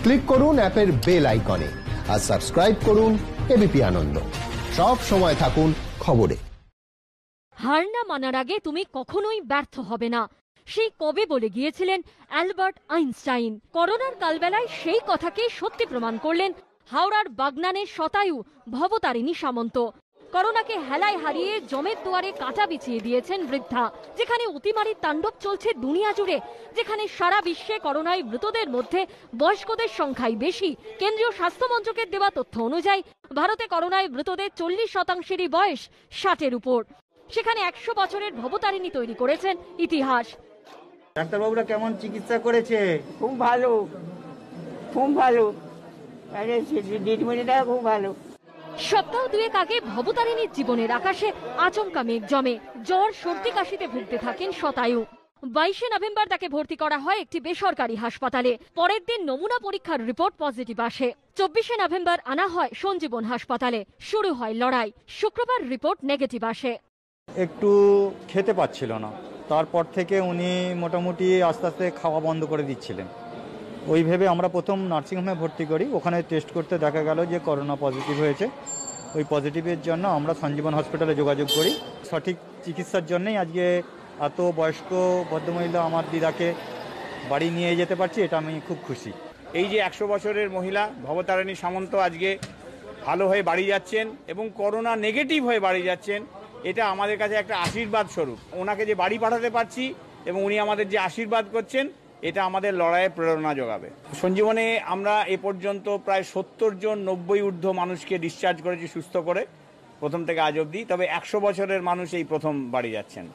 Click করুন অ্যাপের bell আইকনে আর সাবস্ক্রাইব করুন এবিপি আনন্দ। সব সময় থাকুন খবরে। হার না মানার আগে তুমি কখনোই ব্যর্থ হবে না, সেই কবে বলে গিয়েছিলেন অ্যালবার্ট আইনস্টাইন। করোনার কালবেলায় সেই কথাকে সত্যি প্রমাণ করলেন হাওড়ার বাগনানের শতায়ু ভবতারিণী সামন্ত। করোনাকে হেলায় হারিয়ে জমের দুয়ারে কাঁটা বিছিয়ে দিয়েছেন বৃদ্ধা। যেখানে অতিমারির তাণ্ডব চলছে দুনিয়া জুড়ে, যেখানে সারা বিশ্বে করোনায় মৃতদের মধ্যে বয়স্কদের সংখ্যাই বেশি। কেন্দ্রীয় স্বাস্থ্য মন্ত্রকের দেওয়া তথ্য অনুযায়ী ভারতে করোনায় মৃতদের 40%-ই বয়স 60-এর উপর। সেখানে 100 বছরের ভবতারিণী তৈরি করেছেন ইতিহাস। ডাক্তারবাবুরা কেমন চিকিৎসা করেছে? খুব ভালো, খুব ভালো, ট্রিটমেন্টটা খুব ভালো। সপ্তাহ দুয়েক আগে ভবতারিণীর জীবনের আকাশে আচমকা মেঘ জমে। জ্বর সর্দি কাশিতে ভুগতে থাকেন শতায়ু। 22শে নভেম্বর তাকে ভর্তি করা হয় একটি বেসরকারি হাসপাতালে। পরের দিন নমুনা পরীক্ষার রিপোর্ট পজিটিভ আসে। 24শে নভেম্বর আনা হয় সঞ্জীবন হাসপাতালে। শুরু হয় লড়াই। শুক্রবার রিপোর্ট নেগেটিভ আসে। একটু খেতে পাচ্ছিল না, তারপর থেকে উনি মোটামুটি আস্তে আস্তে খাওয়া বন্ধ করে দিচ্ছিলেন। ওই ভেবে আমরা প্রথম নার্সিংহোমে ভর্তি করি। ওখানে টেস্ট করতে দেখা গেল যে করোনা পজিটিভ হয়েছে। ওই পজিটিভের জন্য আমরা সঞ্জীবন হসপিটালে যোগাযোগ করি। সঠিক চিকিৎসার জন্যই আজকে এত বয়স্ক ভদ্রমহিলা আমার দিদাকে বাড়ি নিয়ে যেতে পারছি, এটা আমি খুব খুশি। এই যে 100 বছরের মহিলা ভবতারিণী সামন্ত আজকে ভালো হয়ে বাড়ি যাচ্ছেন এবং করোনা নেগেটিভ হয়ে বাড়ি যাচ্ছেন, এটা আমাদের কাছে একটা আশীর্বাদ স্বরূপ। ওনাকে যে বাড়ি পাঠাতে পারছি এবং উনি আমাদের যে আশীর্বাদ করছেন, এটা আমাদের লড়াইয়ে প্রেরণা যোগাবে। সঞ্জীবনে আমরা এ পর্যন্ত প্রায় 70 জন 90 ঊর্ধ্ব মানুষকে ডিসচার্জ করেছি সুস্থ করে প্রথম থেকে আজ অবধি। তবে 100 বছরের মানুষ এই প্রথম বাড়ি যাচ্ছেন।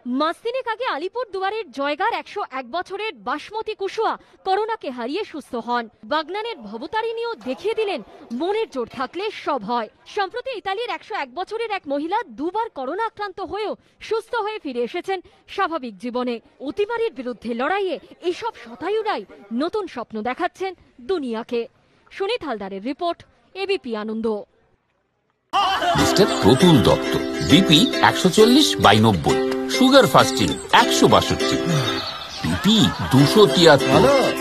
মাস তিনেক আগে আলিপুর দুয়ারের জয়গার 101 বছরের বাসমতী কুশুয়া করোনাকে হারিয়ে সুস্থ হন। বাগনানের ভবতারিণীও দেখিয়ে দিলেন মনের জোর থাকলে সব হয়। সম্প্রতি ইতালির 101 বছরের এক মহিলা দুবার করোনা আক্রান্ত হয়েও সুস্থ হয়ে ফিরে এসেছেন স্বাভাবিক জীবনে। অতিমারির বিরুদ্ধে লড়াইয়ে এসব শতায়ুরাই নতুন স্বপ্ন দেখাচ্ছেন দুনিয়াকে। সুনীত হালদারের report, ABP Ananda. Mister Pratul Dutta, BP 140/90, sugar fasting 162, BP 273,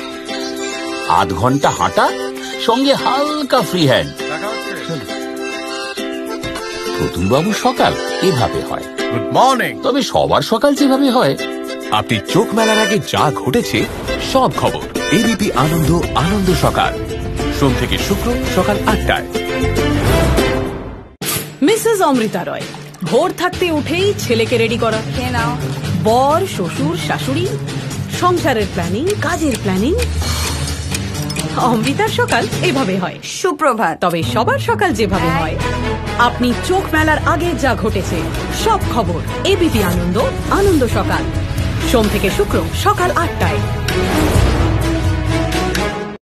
8 ঘন্টা হাঁটা সঙ্গে হালকা ফ্রি হ্যান্ড। প্রতুল বাবু সকাল এভাবে হয়। Good morning. তবে সবার সকাল যেভাবে হয়, আপনি চোখ মেলার আগে যা ঘটেছে সব খবর এবিপি আনন্দ, আনন্দ সকাল, সোম থেকে শুক্র সকাল 8টায়। মিসেস অমৃতা রয়, ভোর থাকতে উঠেই ছেলেকে রেডি করা, বর শ্বশুর শাশুড়ি, সংসারের প্ল্যানিং, কাজের প্ল্যানিং। অমৃতার সকাল এভাবে হয়। সুপ্রভাত। তবে সবার সকাল যেভাবে হয়, আপনি চোখ মেলার আগে যা ঘটেছে সব খবর এবিপি আনন্দ, আনন্দ সকাল, সোম থেকে শুক্র সকাল 8টায়।